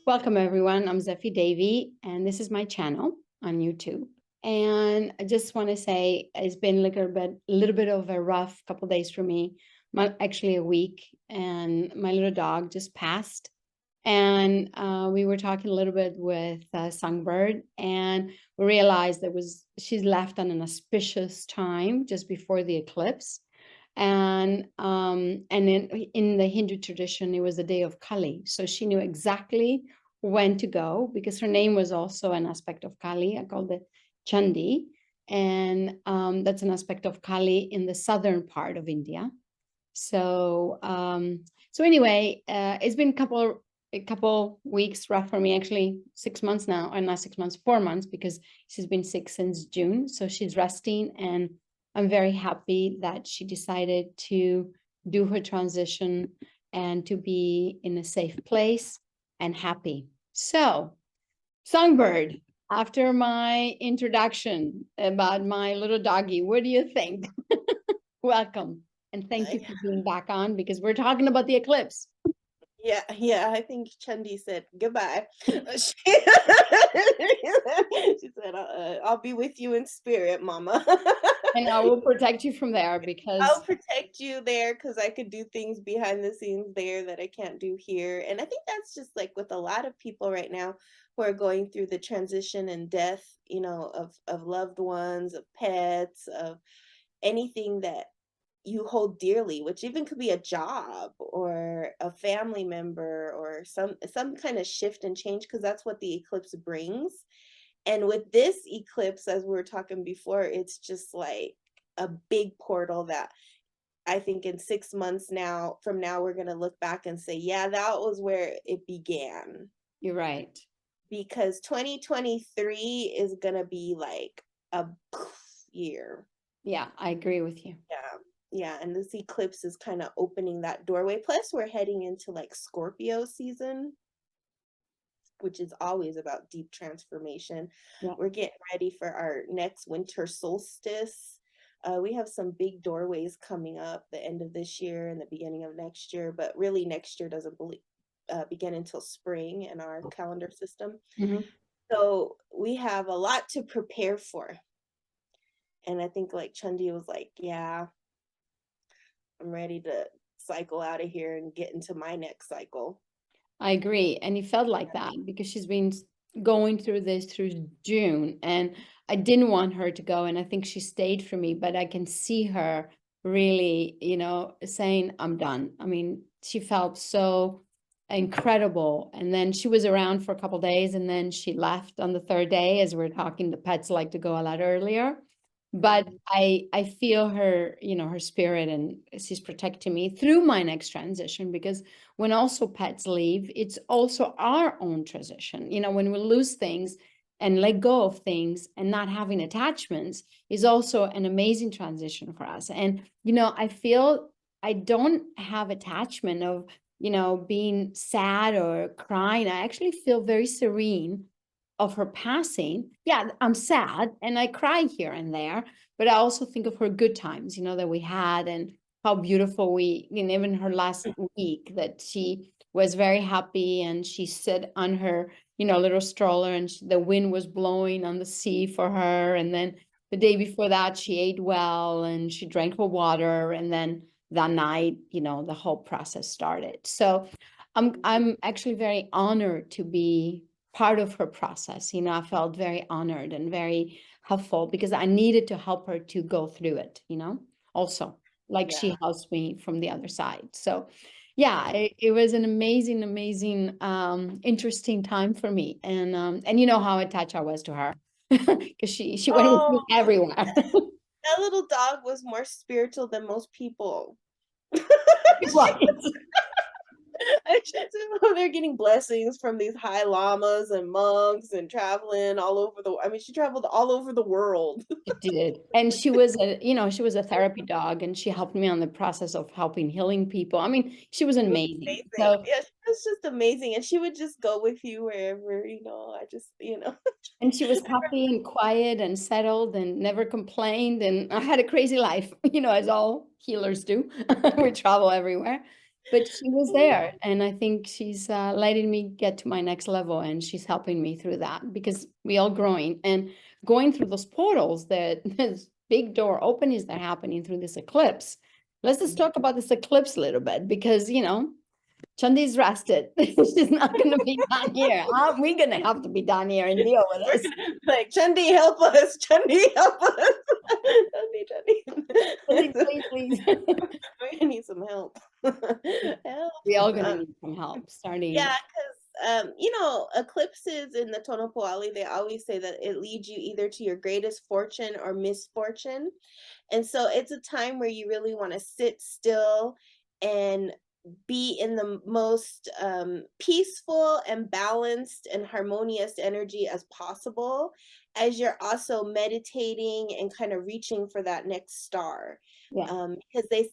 Welcome everyone. I'm Zeffie Davy, and this is my channel on YouTube. And I just want to say it's been a little bit of a rough couple days for me. Actually a week, and my little dog just passed. And we were talking a little bit with Songbird, and we realized she's left on an auspicious time just before the eclipse. And in the Hindu tradition, it was the day of Kali, so she knew exactly when to go because her name was also an aspect of Kali. I called it Chandi, and that's an aspect of Kali in the southern part of India. So anyway, it's been a couple weeks rough for me, actually 6 months now, or not 6 months, 4 months, because she's been sick since June. So she's resting, and I'm very happy that she decided to do her transition and to be in a safe place and happy. So, Songbird, after my introduction about my little doggy, what do you think? Welcome. And thank you for being back on because we're talking about the eclipse. Yeah, I think Chandi said goodbye. She said, I'll be with you in spirit, Mama. And I will protect you from there I'll because protect you there because I could do things behind the scenes there that I can't do here. And I think that's just like with a lot of people right now who are going through the transition and death, of loved ones, of pets, of anything that you hold dearly, which even could be a job or a family member or some kind of shift and change, because that's what the eclipse brings. And with this eclipse, as we were talking before, it's just like a big portal that I think in 6 months from now, we're going to look back and say, yeah, that was where it began. you're right. Because 2023 is going to be like a year. Yeah, I agree with you. Yeah, and this eclipse is kind of opening that doorway. Plus, we're heading into like Scorpio season, which is always about deep transformation. Yeah. We're getting ready for our next winter solstice. We have some big doorways coming up the end of this year and the beginning of next year, but really next year doesn't begin until spring in our calendar system. Mhm. So we have a lot to prepare for. And I think like Chandi was like, yeah, I'm ready to cycle out of here and get into my next cycle. I agree. And it felt like that because she's been going through this through June, and I didn't want her to go. And I think she stayed for me, but I can see her really, saying, I'm done. I mean, she felt so incredible. And then she was around for a couple of days, and then she left on the third day. As we're talking, the pets like to go a lot earlier. But I feel her, her spirit, and she's protecting me through my next transition, because when also pets leave, it's also our own transition. When we lose things and let go of things and not having attachments is also an amazing transition for us. And, I feel I don't have attachment of, being sad or crying. I actually feel very serene of her passing. Yeah, I'm sad and I cry here and there, but I also think of her good times, that we had, and how beautiful even her last week, that she was very happy and she sat on her, little stroller, and the wind was blowing on the sea for her. And then the day before that, she ate well and she drank her water. And then that night, the whole process started. So I'm actually very honored to be part of her process. I felt very honored and very helpful because I needed to help her to go through it, also, like she helps me from the other side. So yeah, it was an amazing, interesting time for me. And you know how attached I was to her because she went with me Oh, everywhere. that little dog was more spiritual than most people. Right. They're getting blessings from these high lamas and monks and traveling all over she traveled all over the world. She did. And she was a therapy dog, and she helped me on the process of helping healing people. I mean, she was amazing. Amazing. So, Yeah, she was just amazing. And she would just go with you wherever, and she was happy and quiet and settled and never complained. And I had a crazy life, as all healers do. We travel everywhere. But she was there, and I think she's letting me get to my next level, and she's helping me through that because we all growing and going through those portals that there's big door openings that are happening through this eclipse. Let's just talk about this eclipse a little bit because Chandi's rested. She's not going to be down here. How we going to have to be down here and deal with We're this? like, Chandi, help us. Chandi, help us. Chandi, Chandi. please, please. We're gonna need some help. Help. We all going to need some help starting. Yeah, because eclipses in the Tonopoali, they always say that it leads you either to your greatest fortune or misfortune. And so it's a time where you really want to sit still and be in the most peaceful and balanced and harmonious energy as possible, as you're also meditating and kind of reaching for that next star. Yeah. Because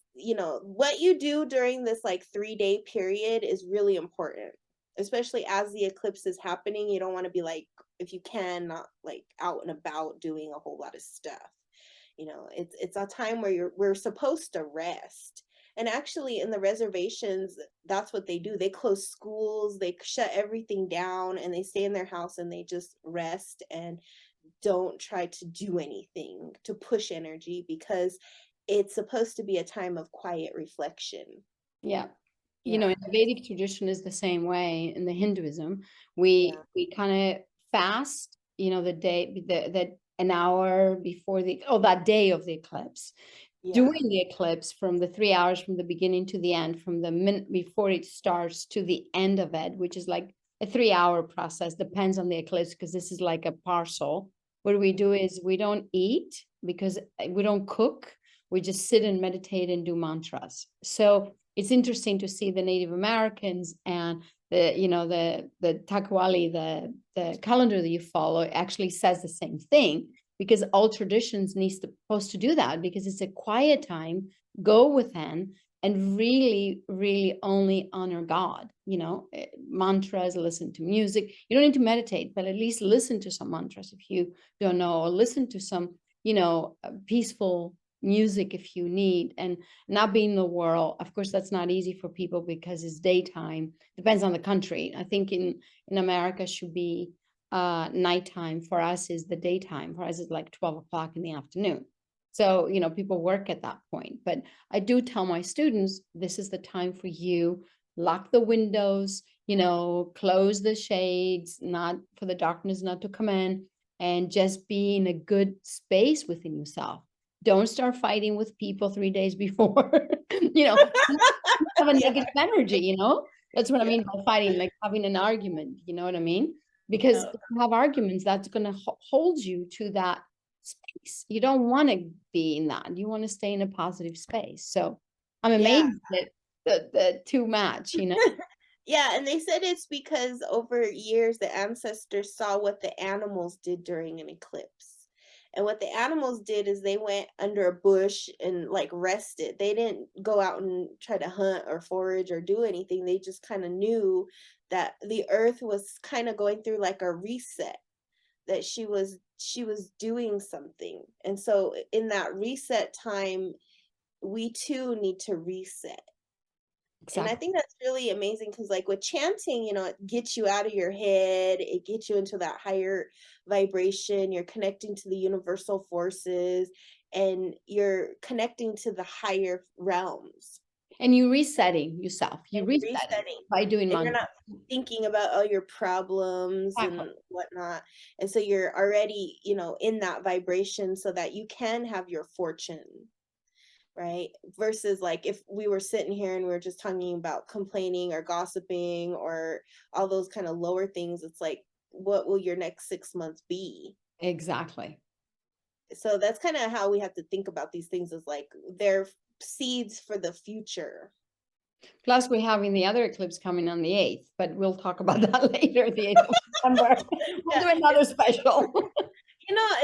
what you do during this like 3-day period is really important, especially as the eclipse is happening. You don't want to be like, if you can, not like out and about doing a whole lot of stuff. It's a time where we're supposed to rest. And actually in the reservations, that's what they do. They close schools, they shut everything down, and they stay in their house and they just rest and don't try to do anything to push energy, because it's supposed to be a time of quiet reflection. Yeah. In Yeah. the Vedic tradition is the same way. In the Hinduism, Yeah. we kind of fast, the day that an hour before that day of the eclipse. Yeah. During the eclipse, from the 3 hours from the beginning to the end, from the minute before it starts to the end of it, which is like a 3-hour process, depends on the eclipse, because this is like a parcel. What we do is we don't eat because we don't cook. We just sit and meditate and do mantras. So it's interesting to see the Native Americans and the Takwali, the calendar that you follow actually says the same thing, because all traditions need supposed to do that, because it's a quiet time, go within and really, really only honor God, mantras, listen to music. You don't need to meditate, but at least listen to some mantras if you don't know, or listen to some, peaceful music if you need, and not be in the world. Of course, that's not easy for people because it's daytime. Depends on the country. I think in America should be nighttime. For us is the daytime. For us is like 12 o'clock in the afternoon. So, people work at that point. But I do tell my students, this is the time for you. Lock the windows, close the shades, not for the darkness not to come in, and just be in a good space within yourself. Don't start fighting with people 3 days before, have a Yeah. negative energy, That's what I Yeah. mean by fighting, like having an argument, you know what I mean? Because if you have arguments, that's going to hold you to that space. You don't want to be in that. You want to stay in a positive space. So I'm Yeah. amazed that the two match, Yeah, and they said it's because over years the ancestors saw what the animals did during an eclipse. And what the animals did is they went under a bush and like rested. They didn't go out and try to hunt or forage or do anything. They just kind of knew that the earth was kind of going through like a reset, that she was doing something. And so in that reset time, we too need to reset. And I Exactly. think that's really amazing because, like with chanting, it gets you out of your head, it gets you into that higher vibration. You're connecting to the universal forces and you're connecting to the higher realms. And you resetting yourself. You And you're resetting resetting. by doing And you're mantra. not thinking about all your problems Exactly. and whatnot. And so you're already, in that vibration so that you can have your fortune. Right? Versus like if we were sitting here and we are just talking about complaining or gossiping or all those kind of lower things, it's like, what will your next 6 months be? Exactly. So that's kind of how we have to think about these things, is like they're seeds for the future. Plus, we're having the other eclipse coming on the 8th, but we'll talk about that later, the 8th of September. We'll Yeah, do another special.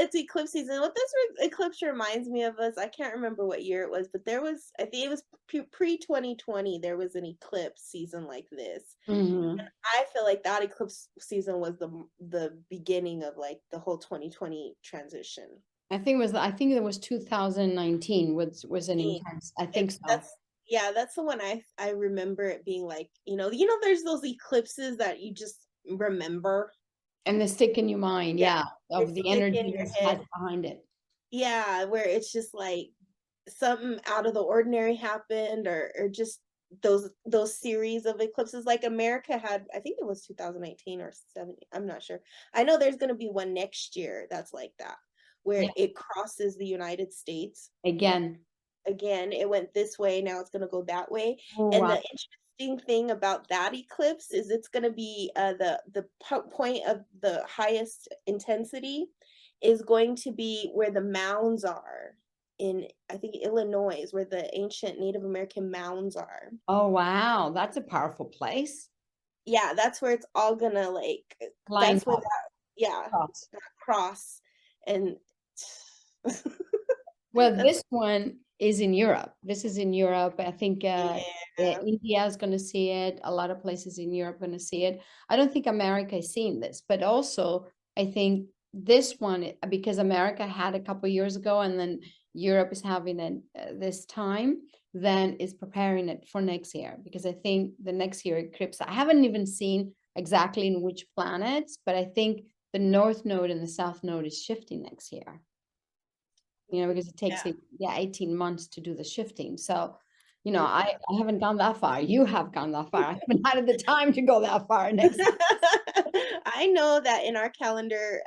it's eclipse season. What this eclipse reminds me of is, I can't remember what year it was, but I think it was pre 2020. There was an eclipse season like this. Mhm. I feel like that eclipse season was the beginning of like the whole 2020 transition. I think it was 2019 was an intense. I think so. That's Yeah, that's the one I remember it being like, there's those eclipses that you just remember. And they stick in your mind, Yeah, yeah, they of the stick in energy your that head. has behind it. Yeah, where it's just like something out of the ordinary happened, or just those series of eclipses like America had. I think it was 2019 or 70. I'm not sure. I know there's going to be one next year that's like that, where Yeah, it crosses the United States. again. Again, it went this way, now it's gonna go that way, Oh, and wow. the interesting thing about that eclipse is it's gonna be, the point of the highest intensity is going to be where the mounds are in, I think, Illinois, where the ancient Native American mounds are. Oh, wow, that's a powerful place. Yeah, that's where it's all gonna, like, Line that's where up that, yeah, cross. that cross, and Well, that's this one is in Europe. This is in Europe. I think yeah. India is going to see it. A lot of places in Europe going to see it. I don't think America is seeing this, but also I think this one, because America had a couple years ago, and then Europe is having it this time, then is preparing it for next year. Because I think the next year eclipse, I haven't even seen exactly in which planets, but I think the North Node and the South Node is shifting next year, because it takes, Yeah. yeah, 18 months to do the shifting. So, I haven't gone that far. You have gone that far. I haven't had the time to go that far next. I know that in our calendar,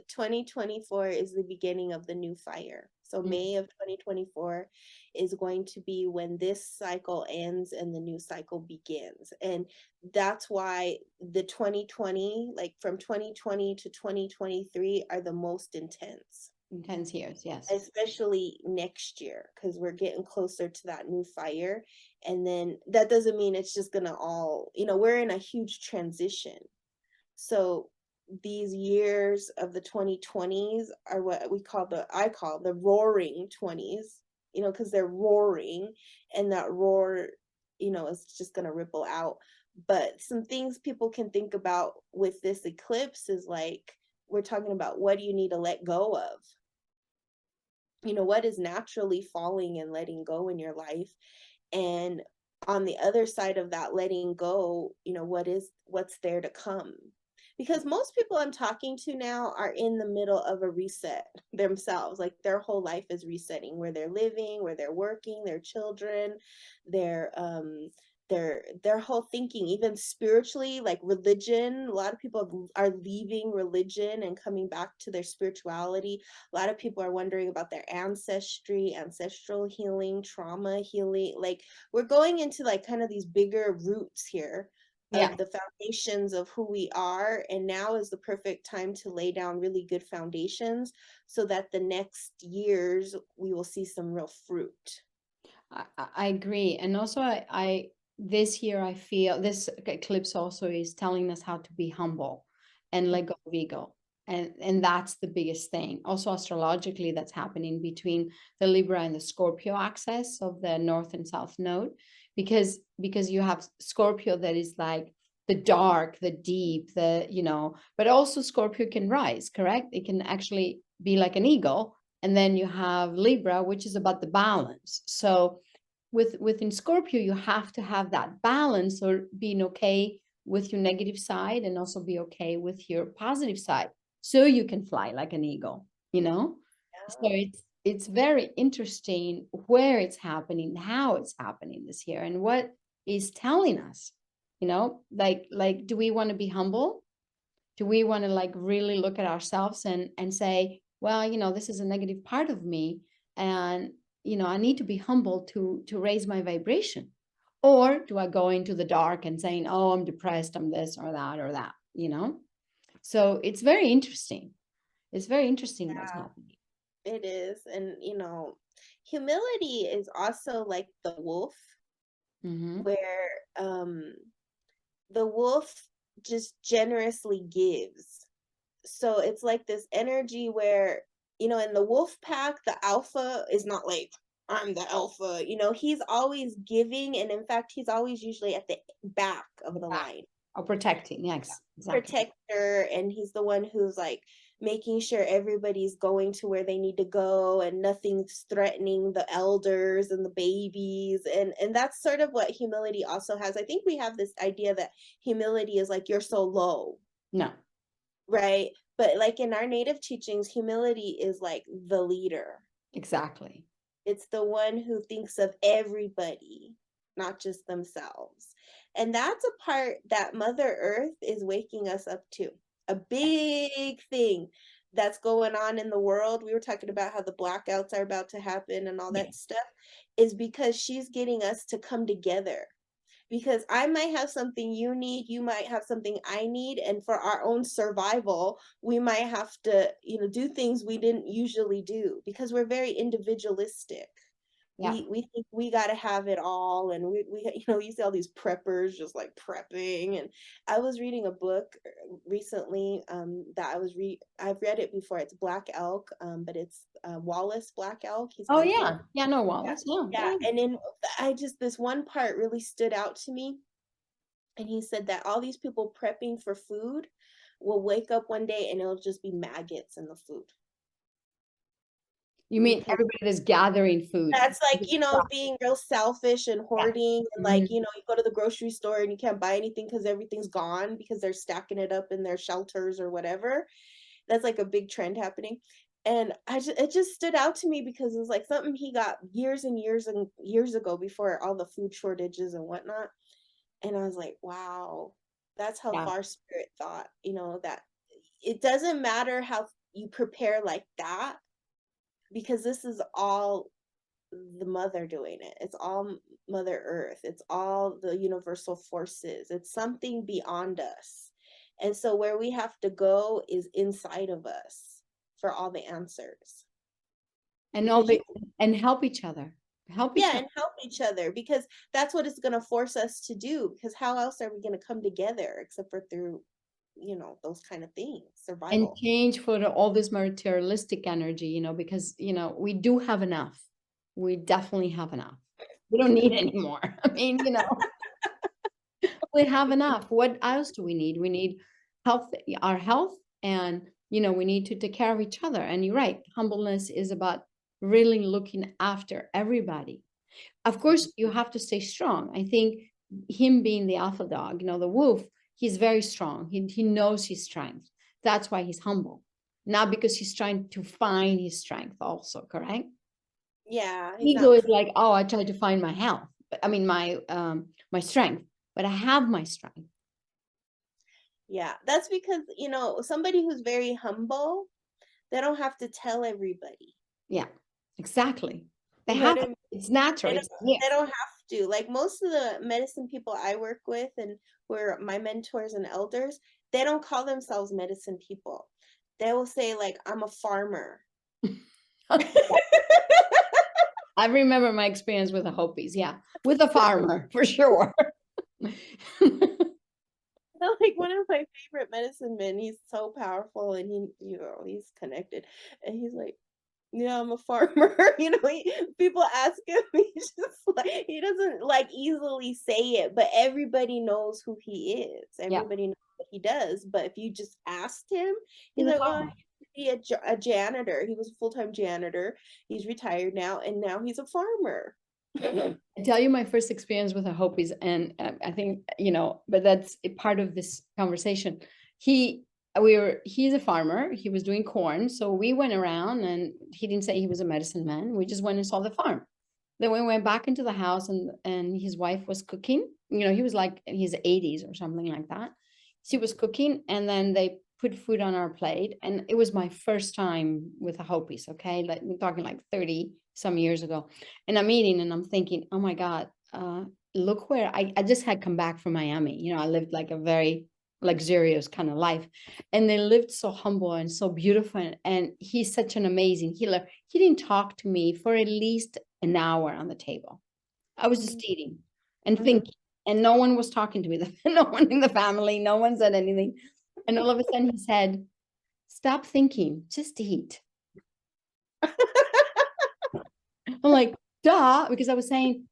2024 is the beginning of the new fire. So Mm, May of 2024 is going to be when this cycle ends and the new cycle begins. And that's why the 2020, like from 2020 to 2023, are the most intense, intense years, yes. especially next year, because we're getting closer to that new fire. And then that doesn't mean it's just gonna all, we're in a huge transition. So these years of the 2020s are what I call the roaring 20s, because they're roaring, and that roar, is just going to ripple out. But some things people can think about with this eclipse is like, we're talking about, what do you need to let go of? What is naturally falling and letting go in your life? And on the other side of that letting go, what's there to come? Because most people I'm talking to now are in the middle of a reset themselves. Like their whole life is resetting, where they're living, where they're working, their children, their their whole thinking, even spiritually, like religion. A lot of people are leaving religion and coming back to their spirituality. A lot of people are wondering about their ancestry, ancestral healing, trauma healing. Like we're going into like kind of these bigger roots here Yeah. of the foundations of who we are, and now is the perfect time to lay down really good foundations so that the next years we will see some real fruit. I agree. And also, this year, I feel this eclipse also is telling us how to be humble and let go of ego. And that's the biggest thing. Also, astrologically, that's happening between the Libra and the Scorpio axis of the North and South node, because you have Scorpio that is like the dark, the deep, but also Scorpio can rise, correct? It can actually be like an eagle. And then you have Libra, which is about the balance. So within Scorpio, you have to have that balance, or being okay with your negative side and also be okay with your positive side, so you can fly like an eagle. So Yeah. it's very interesting where it's happening, how it's happening this year, and what is telling us, like do we want to be humble? Do we want to like really look at ourselves and say, well, this is a negative part of me, and I need to be humble to raise my vibration? Or do I go into the dark and saying, oh, I'm depressed, I'm this or that? So it's very interesting. It's very interesting what's happening. It is. And humility is also like the wolf, Hmm. where the wolf just generously gives. So it's like this energy where, in the wolf pack, the alpha is not like, I'm the alpha. He's always giving. And in fact, he's always usually at the back of the line, Or protecting, yes, exactly. protector. And he's the one who's like making sure everybody's going to where they need to go and nothing's threatening the elders and the babies. And that's sort of what humility also has. I think we have this idea that humility is like you're so low, No, right? But like in our native teachings, humility is like the leader. exactly. It's the one who thinks of everybody, not just themselves. And that's a part that Mother Earth is waking us up to. A big thing that's going on in the world. We were talking about how the blackouts are about to happen and all Yeah. that stuff, is because she's getting us to come together. Because I might have something you need, you might have something I need, and for our own survival, we might have to, do things we didn't usually do because we're very individualistic. Yeah. We think we got to have it all, and we you see all these preppers just like prepping. And I was reading a book recently, that I've read it before. It's Black Elk, but it's Wallace Black Elk. He's Oh my favorite. yeah. Yeah, no, Yeah, Wallace. Yeah. yeah. Yeah. And then this one part really stood out to me, and he said that all these people prepping for food will wake up one day and it'll just be maggots in the food. You mean Because everybody that's gathering food? that's like, being real selfish and Yeah. hoarding. And like, Mhm. you go to the grocery store and you can't buy anything because everything's gone because they're stacking it up in their shelters or whatever. That's like a big trend happening. And it just stood out to me because it was like something he got years and years and years ago before all the food shortages and whatnot. And I was like, wow, that's how Yeah. far spirit thought, that it doesn't matter how you prepare like that, because this is all the mother doing it. It's all Mother Earth. It's all the universal forces. It's something beyond us. And so where we have to go is inside of us for all the answers. And all Because you the and help each other. Help each Yeah, other. and help each other, because that's what it's going to force us to do, because how else are we going to come together except for through, those kind of things, And survival. change for all this materialistic energy, because, we do have enough. We definitely have enough. We don't need any more. I mean, we have enough. What else do we need? We need health, our health, and, we need to take care of each other. And you're right, humbleness is about really looking after everybody. Of course, you have to stay strong. I think him being the alpha dog, the wolf, he's very strong. He knows his strength. That's why he's humble, not because he's trying to find his strength also, correct? Yeah, he's Ego not. is like, oh, I try to find my health. I mean, my strength, but I have my strength. Yeah, that's because, somebody who's very humble, they don't have to tell everybody. Yeah, exactly. They You know have what I it. mean? It's natural. They don't It's yeah, they don't have to. Like most of the medicine people I work with and were my mentors and elders, they don't call themselves medicine people. They will say like, I'm a farmer. I remember my experience with the Hopis. Yeah, with a farmer for sure. Like one of my favorite medicine men, he's so powerful and he's connected. And he's like, yeah, I'm a farmer. People ask him, he's just like, he doesn't like easily say it, but everybody knows who he is. Yeah, Everybody knows what he does. But if you just asked him, he's he's a like, well, farmer. he used to be a janitor. He was a full-time janitor. He's retired now, and now he's a farmer. I tell you my first experience with the Hopis, and I think, but that's a part of this conversation. He, he's a farmer. He was doing corn, so we went around, and he didn't say he was a medicine man. We just went and saw the farm. Then we went back into the house, and his wife was cooking. He was like in his 80s or something like that. She was cooking, and then they put food on our plate, and it was my first time with the Hopis. Okay, like we're talking like 30 some years ago, and I'm eating, and I'm thinking, oh my God, look where I just had come back from Miami. I lived like a very luxurious kind of life, and they lived so humble and so beautiful, and he's such an amazing healer. He didn't talk to me for at least an hour on the table. I was just Mhm, eating and mhm. thinking, and no one was talking to me. No one in the family, no one said anything. And all of a sudden he said, stop thinking, just eat. I'm like, duh, because I was saying,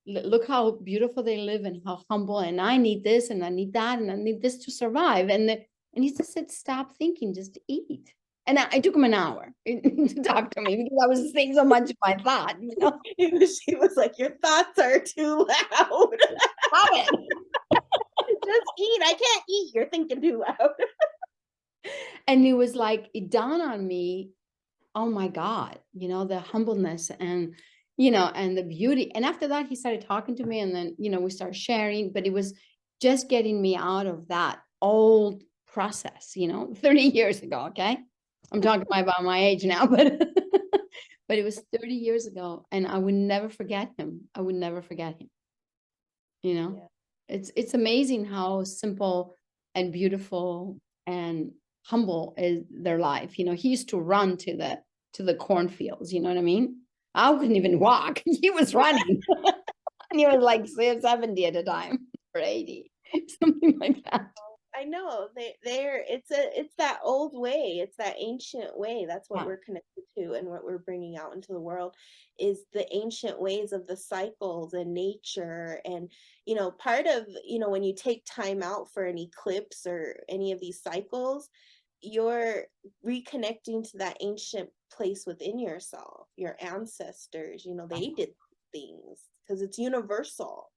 look how beautiful they live and how humble, and I need this and I need that and I need this to survive. And And he just said, "Stop thinking, just eat." And I took him an hour to talk to me because I was saying so much of my thought, you know? She was like, "Your thoughts are too loud. Stop it. Just eat. I can't eat. You're thinking too loud." And it was like, it dawned on me, oh my God, you know, the humbleness and, you know, and the beauty. And after that, he started talking to me and then, you know, we started sharing, but it was just getting me out of that old process, you know, 30 years ago. Okay. I'm talking about my age now, but, but it was 30 years ago and I would never forget him. I would never forget him. You know, Yeah. it's amazing how simple and beautiful and humble is their life. You know, he used to run to the cornfields, you know what I mean? I couldn't even walk. He was running. And he was like 70 at a time or 80, something like that. I know they're it's that old way, it's that ancient way. That's what Yeah. we're connected to and what we're bringing out into the world is the ancient ways of the cycles and nature. And part of when you take time out for an eclipse or any of these cycles, you're reconnecting to that ancient place within yourself, your ancestors. They did things because it's universal.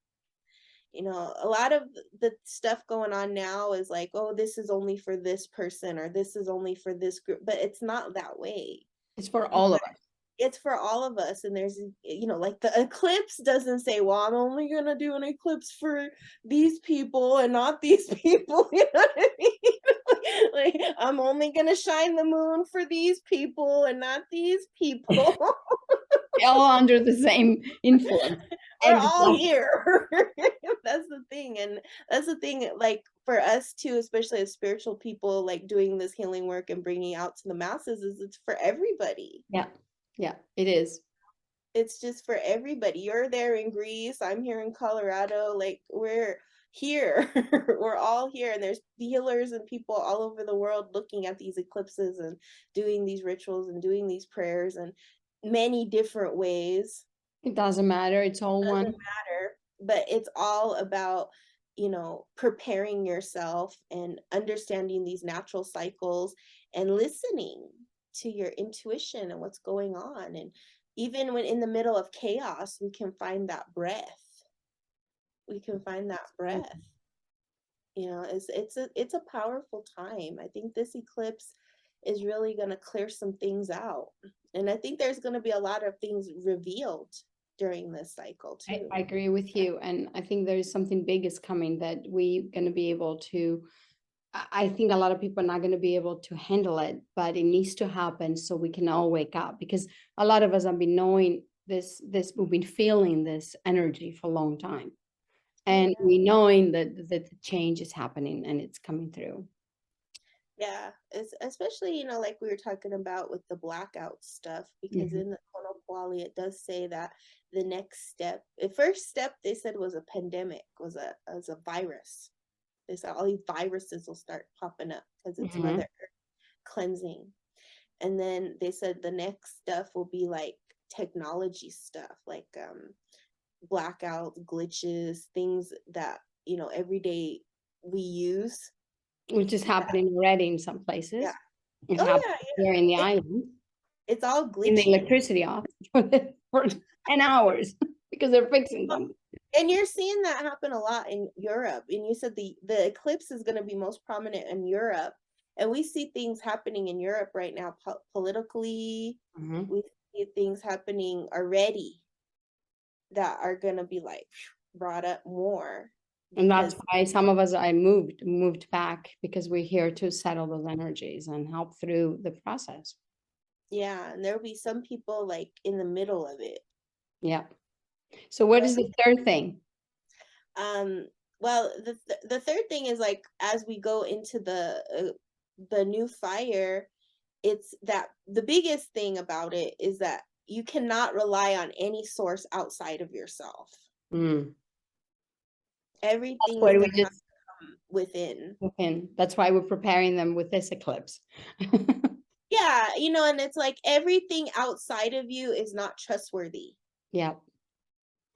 A lot of the stuff going on now is like, oh, this is only for this person or this is only for this group, but it's not that way. It's for You all of us. It's for all of us. And there's, like the eclipse doesn't say, well, I'm only going to do an eclipse for these people and not these people. You know what I mean? Like, I'm only going to shine the moon for these people and not these people. All under the same influence. We're all Exactly. here. That's the thing. And that's the thing, like for us too, especially as spiritual people, like doing this healing work and bringing out to the masses, is it's for everybody. Yeah. Yeah, it is. It's just for everybody. You're there in Greece, I'm here in Colorado, like we're here. We're all here, and there's healers and people all over the world looking at these eclipses and doing these rituals and doing these prayers and many different ways. It doesn't matter. It's all Doesn't one. matter, but it's all about, preparing yourself and understanding these natural cycles and listening to your intuition and what's going on. And even when in the middle of chaos, we can find that breath. We can find that breath. It's a powerful time. I think this eclipse is really going to clear some things out. And I think there's going to be a lot of things revealed during this cycle too. I agree with you. And I think there is something big is coming that we're going to be able to. I think a lot of people are not going to be able to handle it, but it needs to happen so we can all wake up because a lot of us have been knowing we've been feeling this energy for a long time. Oh And yeah. we knowing that the change is happening and it's coming through. Yeah, it's especially, like we were talking about with the blackout stuff, because Mhm. in the Konoplali, it does say that the next step, the first step they said was a pandemic, was a virus. They said all these viruses will start popping up because it's Mother Mhm. Earth cleansing. And then they said the next stuff will be like technology stuff, like blackouts, glitches, things that, every day we use. Which is That, happening already in some yeah. places. It Oh happened yeah, here in the yeah. island. It's all In the glitchy. electricity off for 10 hours because they're fixing something. And you're seeing that happen a lot in Europe. And you said the eclipse is going to be most prominent in Europe. And we see things happening in Europe right now politically. Mhm. We see things happening already that are going to be like brought up more And that's because, why some of us I moved back because we're here to settle those energies and help through the process. yeah, and there'll be some people like in the middle of it. Yeah. So what is But the third thing? um well, the third thing is like as we go into the new fire, it's that the biggest thing about it is that you cannot rely on any source outside of yourself. Mm. That's Everything is what we going to have just to come within. in. That's why we're preparing them with this eclipse. Yeah, and it's like everything outside of you is not trustworthy. Yeah.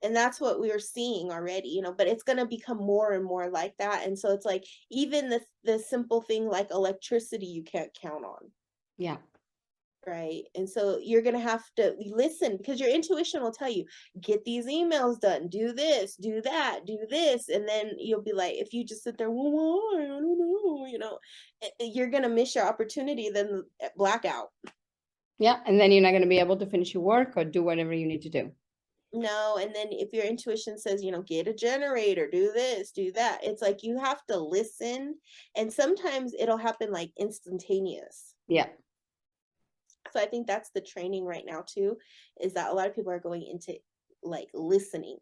And that's what we're seeing already, but it's going to become more and more like that. And so it's like even the simple thing like electricity you can't count on. Yeah. Right. And so you're going to have to listen because your intuition will tell you, get these emails done, do this, do that, do this. And then you'll be like, if you just sit there, well, why? I don't know, you're going to miss your opportunity, then blackout. Yeah. And then you're not going to be able to finish your work or do whatever you need to do. No, and then if your intuition says, get a generator, do this, do that, it's like you have to listen. And sometimes it'll happen like instantaneous. Yeah. So I think that's the training right now too, is that a lot of people are going into like listening.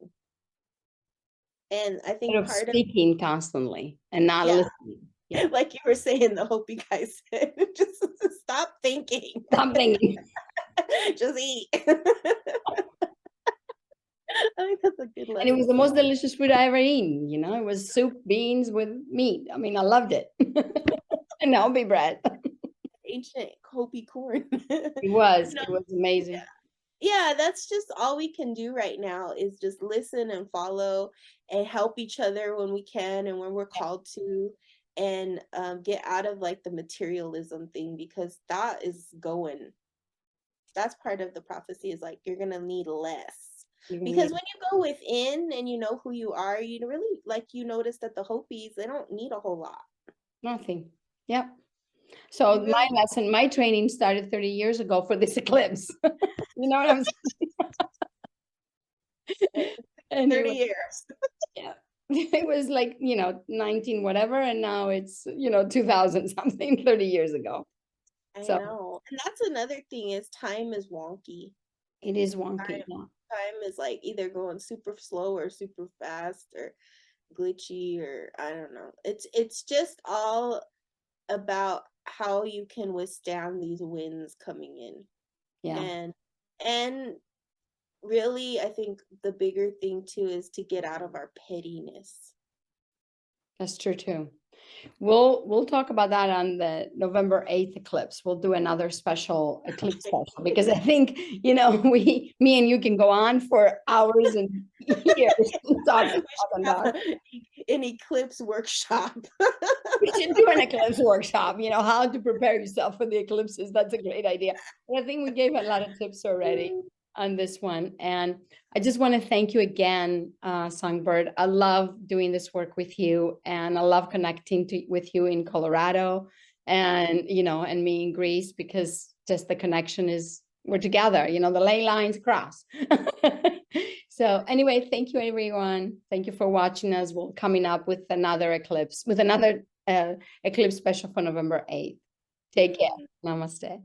And I think Instead of part of, speaking constantly and not yeah, listening. Yeah. like you were saying, the Hopi guy said, just stop thinking, Stop thinking. just eat. I think that's a good And it was the lesson. most delicious food I ever eaten. It was soup, beans with meat. I mean, I loved it. And now be bread. Ancient Hopi corn. It was amazing. Yeah, that's just all we can do right now is just listen and follow and help each other when we can and when we're called to, and get out of like the materialism thing, because that's part of the prophecy, is like you're gonna need less. You're gonna Because need when you go within and you know who you are, you really, like, you notice that the Hopis, they don't need a whole lot. nothing. Yep. So You really my training started 30 years ago for this eclipse. You know what I'm saying? And it 30 was, years. yeah, it was like, 19 whatever, and now it's, 2000 something, 30 years ago. I So know. And that's another thing, is time is wonky. it is wonky. Yeah. Time is like either going super slow or super fast or glitchy, or I don't know. It's just all about how you can withstand these winds coming in. Yeah, And really, I think the bigger thing too is to get out of our pettiness. that's true too. We'll talk about that on the November 8th eclipse. We'll do another special eclipse special because I think, me and you can go on for hours and years talking We should about. have an eclipse workshop. We should do an eclipse workshop, how to prepare yourself for the eclipses. That's a great idea. And I think we gave a lot of tips already on this one. And I just want to thank you again, Songbird. I love doing this work with you, and I love connecting with you in Colorado and, and me in Greece, because just the connection is, we're together, the ley lines cross. So anyway, thank you, everyone. Thank you for watching us. We're coming up with another eclipse, with another eclipse special for November 8th. Take care. Namaste.